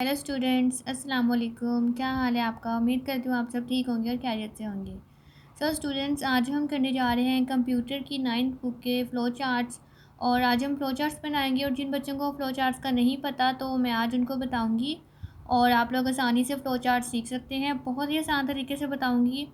Hello students, अस्सलाम वालेकुम। क्या हाल है आपका? उम्मीद करती हूँ आप सब ठीक होंगे और खैरियत से होंगे। स्टूडेंट्स, आज हम करने जा रहे हैं कंप्यूटर की 9th बुक के फ़्लो चार्ट्स। और आज हम फ़्लो चार्ट्स बनाएंगे और जिन बच्चों को फ़्लो चार्ट्स का नहीं पता तो मैं आज उनको बताऊंगी और आप लोग आसानी से फ़्लो चार्ट सीख सकते हैं। बहुत ही आसान तरीके से बताऊँगी।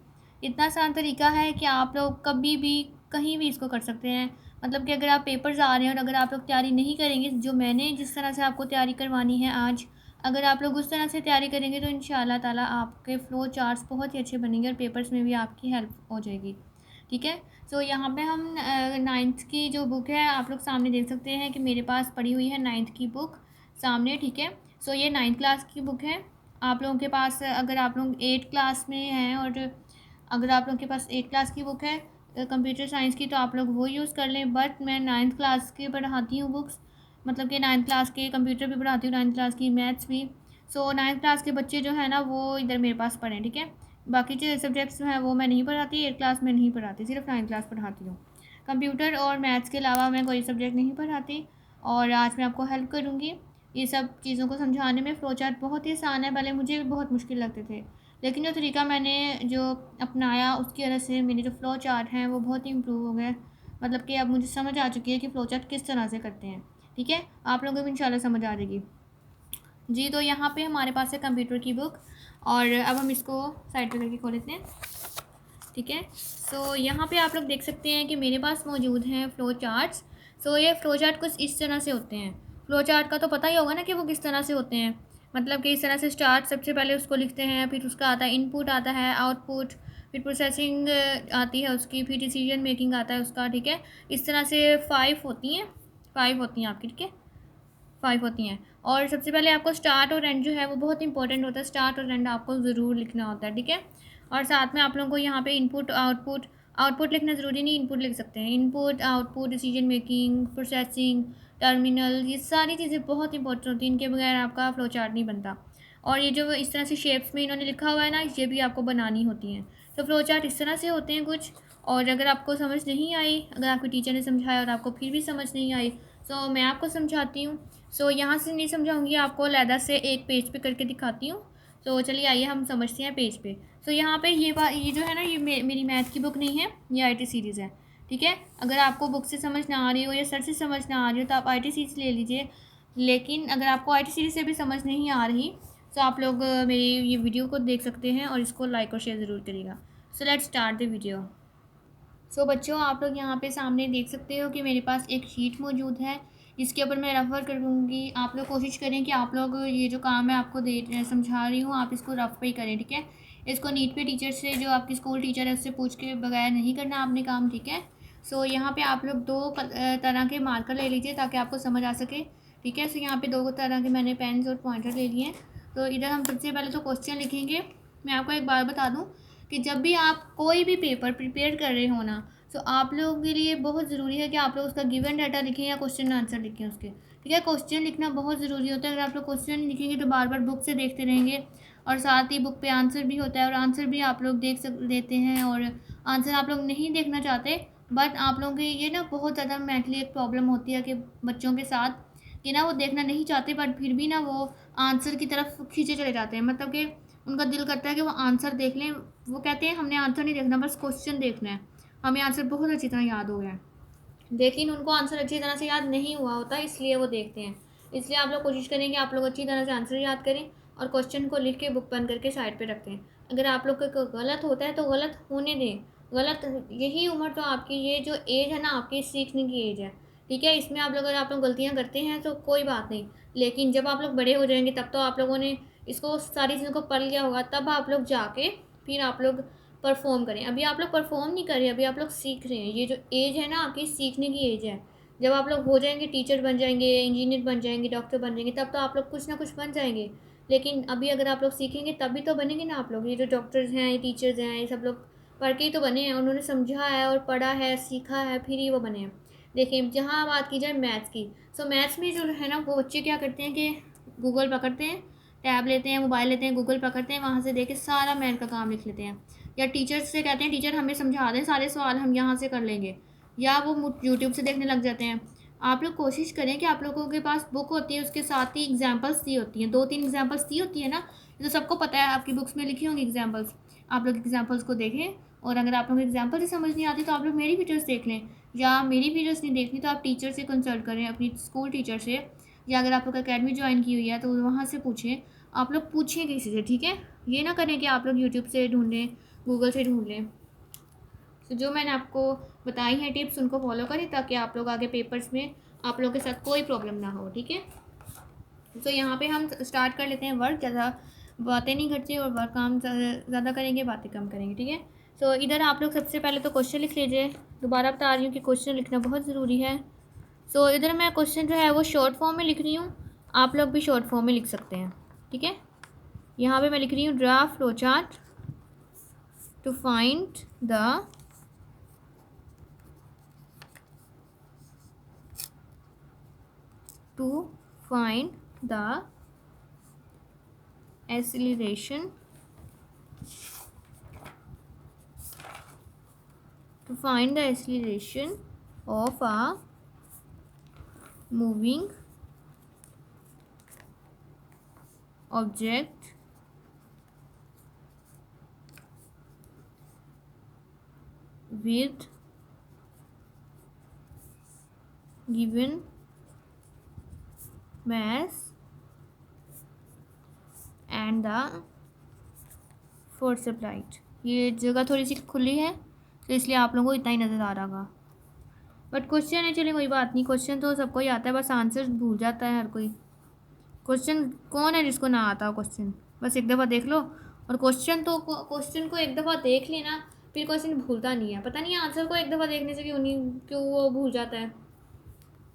इतना आसान तरीका है कि आप लोग कभी भी कहीं भी इसको कर सकते हैं। मतलब कि अगर आप पेपर्स आ रहे हैं और अगर आप लोग तैयारी नहीं करेंगे, जो मैंने जिस तरह से आपको तैयारी करवानी है आज, अगर आप लोग उस तरह से तैयारी करेंगे तो इंशाल्लाह ताला आपके फ़्लो चार्ट्स बहुत ही अच्छे बनेंगे और पेपर्स में भी आपकी हेल्प हो जाएगी। ठीक है। यहाँ पे हम 9th की जो बुक है आप लोग सामने देख सकते हैं कि मेरे पास पड़ी हुई है 9th की बुक सामने। ठीक है। ये 9th क्लास की बुक है। आप लोगों के पास अगर आप लोग 8 क्लास में हैं और अगर आप लोगों के पास 8 क्लास की बुक है कंप्यूटर साइंस की, तो आप लोग वो यूज़ कर लें। बट मैं 9th क्लास की पढ़ाती हूँ बुक्स, मतलब कि 9th क्लास के कंप्यूटर भी पढ़ाती हूँ, 9th क्लास की मैथ्स भी। 9th क्लास के बच्चे जो है ना वो इधर मेरे पास पढ़ें। ठीक है। बाकी जो सब्जेक्ट्स जो हैं वो मैं नहीं पढ़ाती, 8 क्लास में नहीं पढ़ाती, सिर्फ 9th क्लास पढ़ाती हूँ। कंप्यूटर और मैथ्स के अलावा मैं कोई सब्जेक्ट नहीं पढ़ाती। और आज मैं आपको हेल्प करूँगी ये सब चीज़ों को समझाने में। फ़्लो चार्ट बहुत ही आसान है, पहले मुझे भी बहुत मुश्किल लगते थे, लेकिन जो तरीका मैंने जो अपनाया उसकी वजह से मेरे जो फ़्लो चार्ट हैं वो बहुत ही इम्प्रूव हो गए। मतलब कि अब मुझे समझ आ चुकी है कि फ़्लो चार्ट किस तरह से करते हैं। ठीक है। आप लोगों को भी इंशाल्लाह समझ आ जाएगी जी। यहाँ पे हमारे पास है कंप्यूटर की बुक और अब हम इसको साइड पे करके खोल लेते हैं। ठीक है। यहाँ पे आप लोग देख सकते हैं कि मेरे पास मौजूद हैं फ़्लो चार्ट्स। ये फ़्लो चार्ट कुछ इस तरह से होते हैं। फ़्लो चार्ट का तो पता ही होगा ना कि वो किस तरह से होते हैं। मतलब कि इस तरह से स्टार्ट, सबसे पहले उसको लिखते हैं, फिर उसका आता है इनपुट, आता है आउटपुट, फिर प्रोसेसिंग आती है उसकी, फिर डिसीजन मेकिंग आता है उसका। ठीक है। इस तरह से 5 होती हैं, 5 होती हैं आपकी। ठीक है। 5 होती हैं। और सबसे पहले आपको स्टार्ट और एंड जो है वो बहुत इंपॉर्टेंट होता है। स्टार्ट और एंड आपको ज़रूर लिखना होता है। ठीक है। और साथ में आप लोगों को यहाँ पे इनपुट आउटपुट, आउटपुट लिखना ज़रूरी नहीं, इनपुट लिख सकते हैं। Input, output, decision making, processing, terminal, ये सारी चीज़ें बहुत इंपॉर्टेंट होती हैं। इनके बगैर आपका फ़्लो चार्ट नहीं बनता। और ये जो इस तरह से शेप्स में इन्होंने लिखा हुआ है ना, ये भी आपको बनानी होती हैं। फ़्लो चार्ट इस तरह से होते हैं कुछ। और अगर आपको समझ नहीं आई, अगर आपके टीचर ने समझाया और आपको फिर भी समझ नहीं आई, मैं आपको समझाती हूँ। यहाँ से नहीं समझाऊंगी, आपको अलहदा से एक पेज पे करके दिखाती हूँ। चलिए आइए हम समझते हैं पेज पे। यहाँ पे ये जो है ना, ये मेरी मैथ की बुक नहीं है, ये आईटी सीरीज़ है। ठीक है। अगर आपको बुक से समझ ना आ रही हो या सर से समझ ना आ रही हो तो आप आईटी सीरीज़ ले लीजिए। लेकिन अगर आपको आईटी सीरीज़ से भी समझ नहीं आ रही तो आप लोग मेरी ये वीडियो को देख सकते हैं और इसको लाइक और शेयर ज़रूर करिएगा। Let's start the video. बच्चों, आप लोग यहाँ पे सामने देख सकते हो कि मेरे पास एक शीट मौजूद है जिसके ऊपर मैं रेफ़र करूँगी। आप लोग कोशिश करें कि आप लोग ये जो काम है आपको समझा रही हूँ, आप इसको रफ पे ही करें। ठीक है। इसको नीट पे टीचर से, जो आपकी स्कूल टीचर है उससे पूछ के बगैर नहीं करना आपने काम। ठीक है। यहाँ पे आप लोग दो तरह के मार्कर ले लीजिए ताकि आपको समझ आ सके। ठीक है। यहाँ पे दो तरह के मैंने पेन्स और पॉइंटर ले लिए हैं। इधर हम सबसे पहले तो क्वेश्चन लिखेंगे। मैं आपको एक बार बता दूँ कि जब भी आप कोई भी पेपर प्रिपेयर कर रहे हो ना, आप लोगों के लिए बहुत ज़रूरी है कि आप लोग उसका गिवन डाटा लिखें या क्वेश्चन आंसर लिखें उसके। ठीक है। क्वेश्चन लिखना बहुत ज़रूरी होता है। अगर आप लोग क्वेश्चन लिखेंगे तो बार बार बुक से देखते रहेंगे और साथ ही बुक पे आंसर भी होता है और आंसर भी आप लोग देते हैं और आंसर आप लोग नहीं देखना चाहते। बट आप लोगों की ये ना बहुत ज़्यादा मेंटली एक प्रॉब्लम होती है कि बच्चों के साथ कि ना वो देखना नहीं चाहते, बट फिर भी ना वो आंसर की तरफ खींचे चले जाते हैं। मतलब कि उनका दिल करता है कि वो आंसर देख लें। वो कहते हैं हमने आंसर नहीं देखना, बस क्वेश्चन देखना है, हमें आंसर बहुत अच्छी तरह याद हो गया है। लेकिन उनको आंसर अच्छी तरह से याद नहीं हुआ होता, इसलिए वो देखते हैं। इसलिए आप लोग कोशिश करें कि आप लोग अच्छी तरह से आंसर याद करें और क्वेश्चन को लिख के बुक बंद करके साइड पे रखते हैं। अगर आप लोग का गलत होता है तो गलत होने दें। गलत, यही उम्र तो आपकी, ये जो एज है ना आपकी, सीखने की एज है। ठीक है। इसमें अगर आप लोग गलतियाँ करते हैं तो कोई बात नहीं, लेकिन जब आप लोग बड़े हो जाएंगे तब तो आप लोगों ने इसको सारी चीज़ों को पढ़ लिया होगा, तब आप लोग जाके फिर आप लोग परफॉर्म करें। अभी आप लोग परफॉर्म नहीं कर रहे, अभी आप लोग सीख रहे हैं। ये जो एज है ना आपकी, सीखने की एज है। जब आप लोग हो जाएंगे, टीचर बन जाएंगे, इंजीनियर बन जाएंगे, डॉक्टर बन जाएंगे, तब तो आप लोग कुछ ना कुछ बन जाएंगे। लेकिन अभी अगर आप लोग सीखेंगे तभी तो बनेंगे ना आप लोग। ये जो डॉक्टर्स हैं, ये टीचर्स हैं, ये सब लोग पढ़ के ही तो बने हैं। उन्होंने समझा है और पढ़ा है, सीखा है, फिर ही वो बने हैं। देखिए, जहाँ बात की जाए मैथ्स की, मैथ्स में जो है ना वो बच्चे क्या करते हैं कि गूगल पकड़ते हैं, टैब लेते हैं, मोबाइल लेते हैं, गूगल पकड़ते हैं, वहाँ से देख के सारा मैथ का काम लिख लेते हैं। या टीचर से कहते हैं टीचर हमें समझा दें, सारे सवाल हम यहाँ से कर लेंगे, या वो यूट्यूब से देखने लग जाते हैं। आप लोग कोशिश करें कि आप लोगों के पास बुक होती है, उसके साथ ही एग्जाम्पल्स दी होती हैं, 2-3 एग्जाम्पल्स दी होती है ना, ये तो सबको पता है, आपकी बुक्स में लिखी होंगी एग्जाम्पल्स। आप लोग एग्जाम्पल्स को देखें, और अगर आप लोगों को एग्जाम्पल ही समझ नहीं आती तो आप लोग मेरी वीडियोस देख लें, या मेरी वीडियोस नहीं देखनी तो आप टीचर से कंसल्ट करें, अपनी स्कूल टीचर से, या अगर आप लोग अकेडमी ज्वाइन की हुई है तो वहाँ से पूछें। आप लोग पूछें किसी से, ठीक है। ये ना करें कि आप लोग यूट्यूब से ढूंढें, गूगल से ढूंढ लें। तो जो मैंने आपको बताई हैं टिप्स, उनको फॉलो करें ताकि आप लोग आगे पेपर्स में आप लोगों के साथ कोई प्रॉब्लम ना हो, ठीक है। तो यहाँ पे हम स्टार्ट कर लेते हैं वर्क। ज़्यादा बातें नहीं करते और वर्क काम ज़्यादा करेंगे, बातें कम करेंगे, ठीक है। तो इधर आप लोग सबसे पहले तो क्वेश्चन लिख लीजिए। दोबारा बता रही हूँ कि क्वेश्चन लिखना बहुत ज़रूरी है। सो इधर मैं क्वेश्चन जो है वो शॉर्ट फॉर्म में लिख रही हूँ, आप लोग भी शॉर्ट फॉर्म में लिख सकते हैं, ठीक है। यहाँ पे मैं लिख रही हूँ draw flow chart to find the acceleration of a moving object with given mass and the force applied। ये जगह थोड़ी सी खुली है तो इसलिए आप लोगों को इतना ही नज़र आ रहा होगा, बट क्वेश्चन है, चलिए कोई बात नहीं, क्वेश्चन तो सबको ही आता है, बस आंसर भूल जाता है हर कोई। क्वेश्चन कौन है जिसको ना आता हो क्वेश्चन, बस एक दफ़ा देख लो। और क्वेश्चन को एक दफ़ा देख लेना, फिर क्वेश्चन भूलता नहीं है। पता नहीं आंसर को एक दफ़ा देखने से क्यों वो भूल जाता है,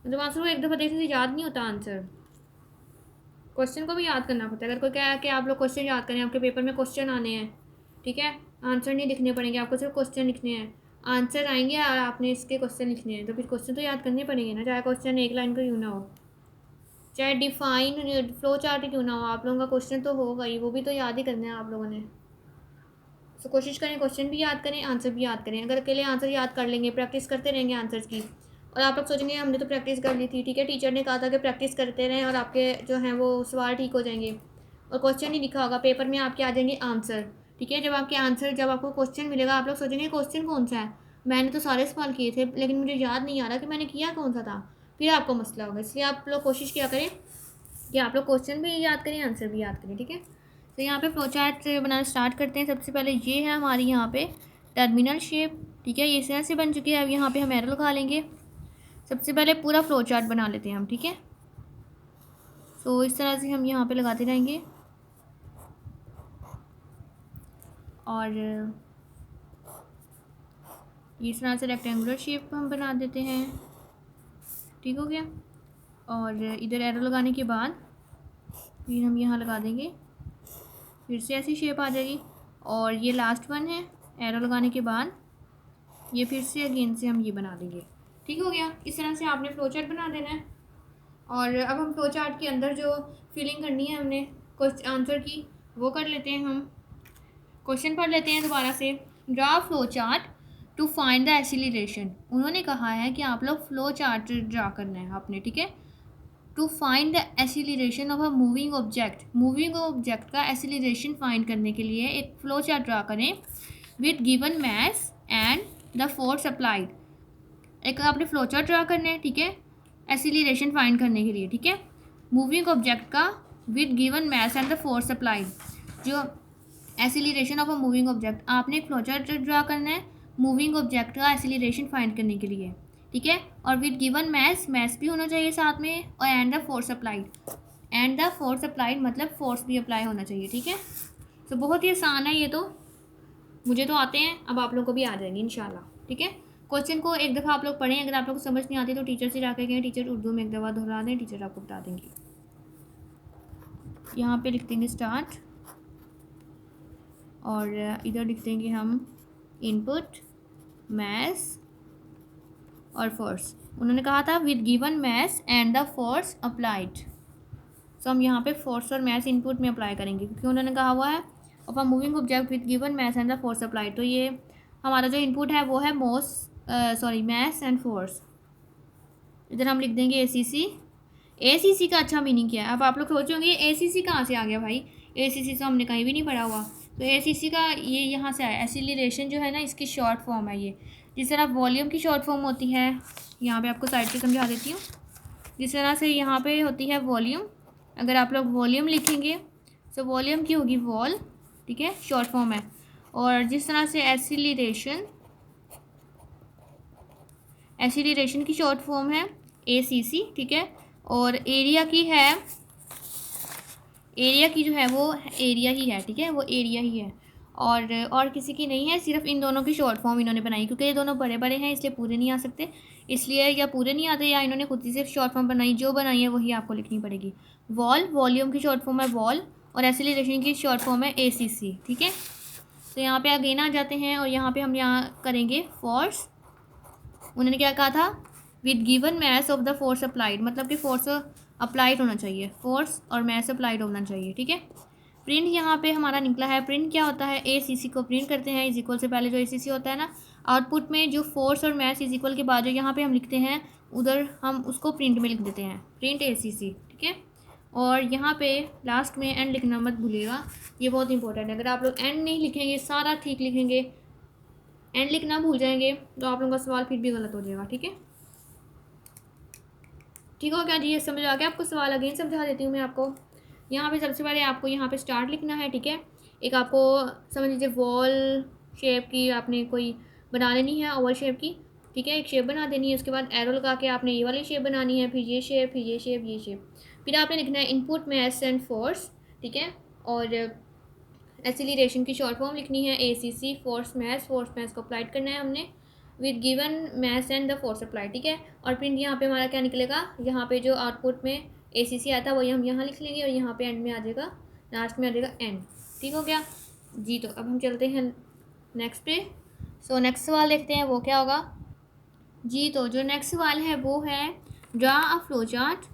मतलब आंसर को एक दफ़ा देखने से याद नहीं होता आंसर। क्वेश्चन को भी याद करना पड़ता है। अगर कोई क्या है कि आप लोग क्वेश्चन याद करें, आपके पेपर में क्वेश्चन आने हैं, ठीक है, आंसर नहीं लिखने पड़ेंगे, आपको सिर्फ क्वेश्चन लिखने हैं, आंसर आएंगे और आपने इसके क्वेश्चन लिखने हैं, तो फिर क्वेश्चन तो याद करने पड़ेंगे ना, चाहे क्वेश्चन एक लाइन का क्यों ना हो, चाहे डिफाइन फ्लो चार्ट ही क्यों ना हो, आप लोगों का क्वेश्चन तो होगा ही, वो भी तो याद ही करना है आप लोगों ने। तो कोशिश करें क्वेश्चन भी याद करें, आंसर भी याद करें। अगर अकेले आंसर याद कर लेंगे, प्रैक्टिस करते रहेंगे आंसर्स की, और आप लोग सोचेंगे हमने तो प्रैक्टिस कर ली थी, ठीक है, टीचर ने कहा था कि प्रैक्टिस करते रहें और आपके जो हैं वो सवाल ठीक हो जाएंगे, और क्वेश्चन ही लिखा होगा पेपर में, आपके आ जाएंगे आंसर, ठीक है। जब आपको क्वेश्चन मिलेगा, आप लोग सोचेंगे क्वेश्चन कौन सा है, मैंने तो सारे सवाल किए थे लेकिन मुझे याद नहीं आ रहा कि मैंने किया कौन सा था, फिर आपको मसला होगा। इसलिए आप लोग कोशिश किया करें कि आप लोग क्वेश्चन भी याद करें, आंसर भी याद करें, ठीक है। तो यहाँ पे फ्लो चार्ट बनाना स्टार्ट करते हैं। सबसे पहले ये है हमारी यहाँ पे टर्मिनल शेप, ठीक है, ये इस तरह से बन चुकी है। अब यहाँ पे हम एरो लगा लेंगे। सबसे पहले पूरा फ्लो चार्ट बना लेते हैं हम, ठीक है। सो इस तरह से हम यहाँ पे लगाते रहेंगे, और इस तरह से रेक्टेंगुलर शेप हम बना देते हैं, ठीक हो गया। और इधर एरो लगाने के बाद फिर हम यहाँ लगा देंगे, फिर से ऐसी शेप आ जाएगी। और ये लास्ट वन है, एरो लगाने के बाद ये फिर से अगेन से हम ये बना देंगे, ठीक हो गया। इस तरह से आपने फ्लो चार्ट बना देना है। और अब हम फ्लो चार्ट के अंदर जो फिलिंग करनी है हमने क्वेश्चन आंसर की, वो कर लेते हैं। हम क्वेश्चन पढ़ लेते हैं दोबारा से। Draw flow chart to find the acceleration. उन्होंने कहा है कि आप लोग फ्लो चार्ट ड्रा करना है आपने, ठीक है, to find the acceleration of a moving object. Moving object का एक्सीलरेशन फाइंड करने के लिए एक फ्लो चार्ट ड्रा करें with given mass and the force applied. एक आपने फ्लो चार्ट ड्रा करना है, ठीक है, एक्सीलरेशन फाइंड करने के लिए, ठीक है, मूविंग ऑब्जेक्ट का with given mass and the force applied. जो acceleration of a moving object, आपने एक फ्लो चार्ट ड्रा करना है मूविंग ऑब्जेक्ट का एक्सीलरेशन फाइंड करने के लिए, ठीक है, और विद गिवन मैस भी होना चाहिए साथ में, और and the force applied. And the force applied मतलब फोर्स भी अप्लाई होना चाहिए, ठीक है। तो बहुत ही आसान है ये तो, मुझे तो आते हैं, अब आप लोगों को भी आ जाएंगे इंशाल्लाह, ठीक है। क्वेश्चन को एक दफ़ा आप लोग पढ़ें, अगर आप लोग को समझ नहीं आती तो टीचर से जाकर कहें, टीचर उर्दू में एक दफ़ा दोहरा दें, टीचर आपको बता देंगे। यहाँ पे लिख देंगे स्टार्ट, और इधर लिख देंगे हम इनपुट, मैस और फोर्स। उन्होंने कहा था with given mass and the force applied. So हम यहाँ पे फोर्स और मैस इनपुट में अप्लाई करेंगे, क्योंकि उन्होंने कहा हुआ है of a moving object with given mass and the force applied. तो ये हमारा जो इनपुट है वो है मैस एंड फोर्स। इधर हम लिख देंगे ACC। ACC का अच्छा मीनिंग क्या है? अब आप लोग सोचोगे ACC कहाँ से आ गया भाई, ACC तो हमने कहीं भी नहीं पढ़ा हुआ। तो ACC का ये यहाँ से आया, एसिलेशन जो है ना, इसकी शॉर्ट फॉर्म है ये। जिस तरह वॉल्यूम की शॉर्ट फॉर्म होती है, यहाँ पे आपको साइड से समझा देती हूँ। जिस तरह से यहाँ पे होती है वॉल्यूम, अगर आप लोग वॉल्यूम लिखेंगे तो वॉल्यूम की होगी वॉल, ठीक है, शॉर्ट फॉर्म है। और जिस तरह से एसिलेशन, एसिलेशन की शॉर्ट फॉर्म है ACC, ठीक है। और एरिया की है, एरिया की जो है वो एरिया ही है, ठीक है, वो एरिया ही है। और किसी की नहीं है, सिर्फ इन दोनों की शॉर्ट फॉर्म इन्होंने बनाई, क्योंकि ये दोनों बड़े बड़े हैं इसलिए पूरे नहीं आ सकते, इसलिए या पूरे नहीं आते या इन्होंने खुद ही सिर्फ शॉर्ट फॉर्म बनाई, जो बनाई है वही आपको लिखनी पड़ेगी। वॉल, वॉल्यूम की शॉर्ट फॉर्म है वॉल, और एसिलेशन की शॉर्ट फॉर्म है ACC, ठीक है। तो यहाँ पे अगेन आ जाते हैं और यहाँ पे हम यहाँ करेंगे फोर्स। उन्होंने क्या कहा था, with given mass of the force applied, मतलब कि फोर्स अप्लाइड होना चाहिए, फोर्स और मैस अप्लाइड होना चाहिए, ठीक है। प्रिंट यहाँ पे हमारा निकला है, प्रिंट क्या होता है, ACC को प्रिंट करते हैं, इज इक्वल से पहले जो ACC होता है ना, आउटपुट में जो फोर्स और मैस इज इक्वल के बाद जो यहाँ पे हम लिखते हैं, उधर हम उसको प्रिंट में लिख देते हैं, प्रिंट ACC, ठीक है। और यहाँ पे लास्ट में एंड लिखना मत भूलिएगा, ये बहुत इंपॉर्टेंट है। अगर आप लोग एंड नहीं लिखेंगे, सारा ठीक लिखेंगे, एंड लिखना भूल जाएंगे तो आप लोगों का सवाल फिर भी गलत हो जाएगा, ठीक है। ठीक हो गया जी, ये समझ आ गया आपको? सवाल अगेन समझा देती हूँ मैं आपको। यहाँ पे सबसे पहले आपको यहाँ पे स्टार्ट लिखना है, ठीक है। एक आपको समझ लीजिए वॉल शेप की आपने कोई बना लेनी है, ओवल शेप की, ठीक है, एक शेप बना देनी है। उसके बाद एरो लगा के आपने ये वाली शेप बनानी है, फिर ये शेप, फिर ये शेप, ये शेप। फिर आपने लिखना है इनपुट मैस एंड फोर्स, ठीक है। और एसिलेशन की शॉर्ट फॉर्म लिखनी है ACC, फोर्स मैस को अप्लाइड करना है हमने, with given mass and the force apply, ठीक है। और प्रिंट यहाँ पे हमारा क्या निकलेगा, यहाँ पे जो आउटपुट में ACC आता है वही हम यहाँ लिख लेंगे, और यहाँ पे एंड में आ जाएगा, लास्ट में आ जाएगा एंड, ठीक हो गया जी। तो अब हम चलते हैं नेक्स्ट पे। सो नेक्स्ट सवाल देखते हैं वो क्या होगा जी। तो जो नेक्स्ट सवाल है वो है, draw a flow chart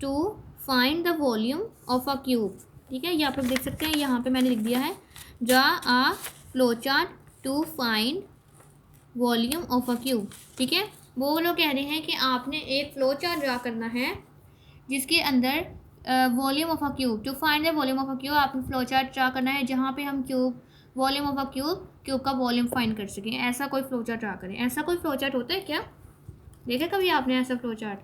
to find the volume of a cube, ठीक है। ये आप लोग देख सकते हैं, यहाँ पे मैंने लिख दिया है, draw a flow chart to find volume of a cube, ठीक है। वो लोग कह रहे हैं कि आपने एक फ्लो चार्ट ड्रा करना है जिसके अंदर volume of a cube, to find the volume of a cube, आपने फ्लो चार्ट ड्रा करना है जहाँ पे हम cube, volume of a cube का वॉल्यूम फाइंड कर सकें। ऐसा कोई फ्लो चार्ट ड्रा करें। ऐसा कोई फ्लो चार्ट होता है क्या? देखा कभी आपने ऐसा फ्लो चार्ट?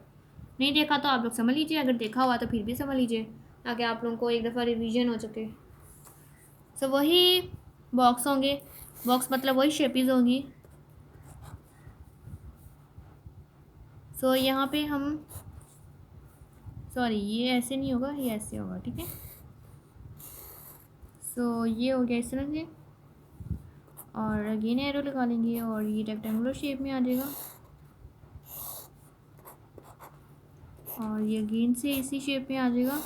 नहीं देखा तो आप लोग समझ लीजिए, अगर देखा हुआ तो फिर भी समझ लीजिए, ताकि आप लोगों को एक दफ़ा रिवीजन हो सके। सो वही बॉक्स होंगे, बॉक्स मतलब वही शेपीज़ होंगी। सो यहाँ पे हम, सॉरी ये ऐसे नहीं होगा, ये ऐसे होगा, ठीक है। सो ये हो गया इस तरह से, और अगेन एरो लगा लेंगे और ये रेक्टेंगुलर शेप में आ जाएगा, और ये अगेन से इसी शेप में आ जाएगा,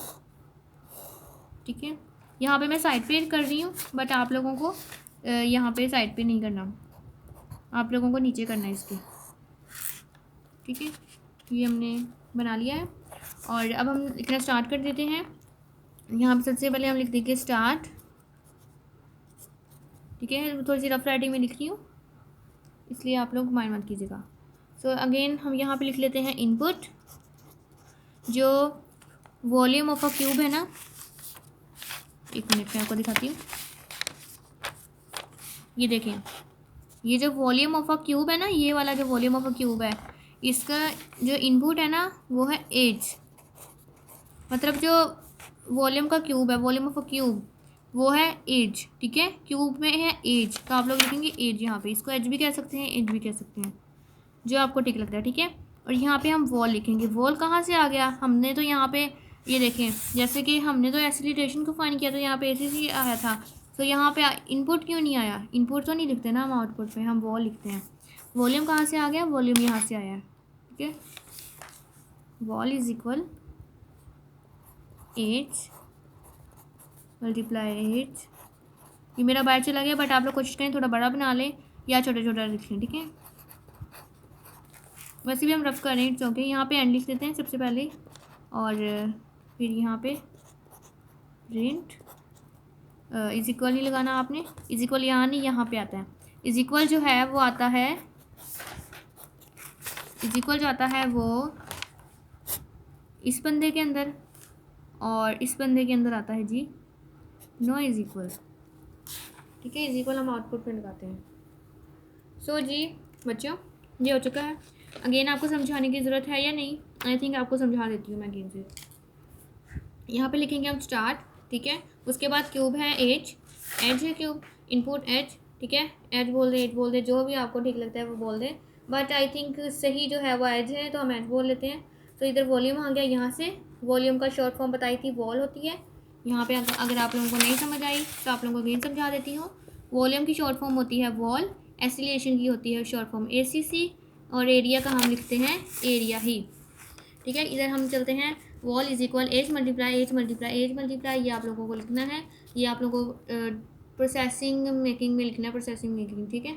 ठीक है। यहाँ पे मैं साइड पे कर रही हूँ, बट आप लोगों को यहाँ पे साइड पे नहीं करना, आप लोगों को नीचे करना है इसके, ठीक है। ये हमने बना लिया है, और अब हम लिखना स्टार्ट कर देते हैं। यहाँ पे सबसे पहले हम लिख देंगे स्टार्ट, ठीक है। थोड़ी सी रफ राइटिंग में लिख रही हूँ, इसलिए आप लोग माइंड मत कीजिएगा। सो अगेन हम यहाँ पे लिख लेते हैं इनपुट, जो वॉल्यूम ऑफ अ क्यूब है ना, एक मिनट में आपको दिखाती हूँ, ये देखें, ये जो वॉल्यूम ऑफ अ क्यूब है ना, ये वाला जो वॉल्यूम ऑफ अ क्यूब है, इसका जो इनपुट है ना वो है एज, मतलब जो वॉल्यूम का क्यूब है, वॉल्यूम ऑफ अ क्यूब वो है एज, ठीक है। क्यूब में है एज, तो आप लोग लिखेंगे एज यहाँ पे, इसको एज भी कह सकते हैं, एज भी कह सकते हैं, जो आपको ठीक लगता है, ठीक है। और यहाँ पे हम वॉल लिखेंगे। वॉल कहाँ से आ गया, हमने तो यहाँ पे ये देखें, जैसे कि हमने तो एसिलेशन को फाइंड किया तो यहाँ पे ACC आया था, तो यहाँ पे इनपुट क्यों नहीं आया? इनपुट तो नहीं लिखते ना हम आउटपुट पे, हम वॉल लिखते हैं। वॉल्यूम कहाँ से आ गया? वॉल्यूम यहाँ से आया है, ठीक है। Vol is equal edge multiply edge, ये मेरा बाहर चला गया, बट आप लोग कोशिश करें थोड़ा बड़ा बना लें या छोटा छोटा लिख लें, ठीक है। वैसे भी हम रफ कर रहे हैं, क्योंकि यहाँ पे एंड लिख देते हैं सबसे पहले, और फिर यहाँ पे प्रिंट इज इक्वल नहीं लगाना आपने, इज इक्वल यहाँ नहीं, यहाँ पे आता है। इज इक्वल जो है वो आता है, इज इक्वल जो आता है वो इस बंदे के अंदर और इस बंदे के अंदर आता है जी नो इज इक्वल। ठीक है, इज इक्वल हम आउटपुट में लगाते हैं। सो जी बच्चों, ये हो चुका है। अगेन आपको समझाने की ज़रूरत है या नहीं? आई थिंक आपको समझा देती हूँ मैं अगेन से। यहाँ पे लिखेंगे हम स्टार्ट, ठीक है। उसके बाद क्यूब है एज, एज है क्यूब, इनपुट एज, ठीक है। एज बोल दे, एज बोल दे, जो भी आपको ठीक लगता है वो बोल दे, बट आई थिंक सही जो है वो एज है, तो हम एज बोल लेते हैं। तो इधर वॉल्यूम आ गया, यहाँ से वॉल्यूम का शॉर्ट फॉर्म बताई थी वॉल होती है। यहाँ पे अगर आप लोगों को नहीं समझ आई तो आप लोगों को अगेन समझा देती हूँ। वॉल्यूम की शॉर्ट फॉर्म होती है वॉल, एसिलेशन की होती है शॉर्ट फॉर्म ACC, और एरिया का हम लिखते हैं एरिया ही। ठीक है, इधर हम चलते हैं। Vol is equal edge multiply edge multiply edge multiply, ये आप लोगों को लिखना है। ये आप लोगों को प्रोसेसिंग मेकिंग में लिखना है, प्रोसेसिंग मेकिंग, ठीक है।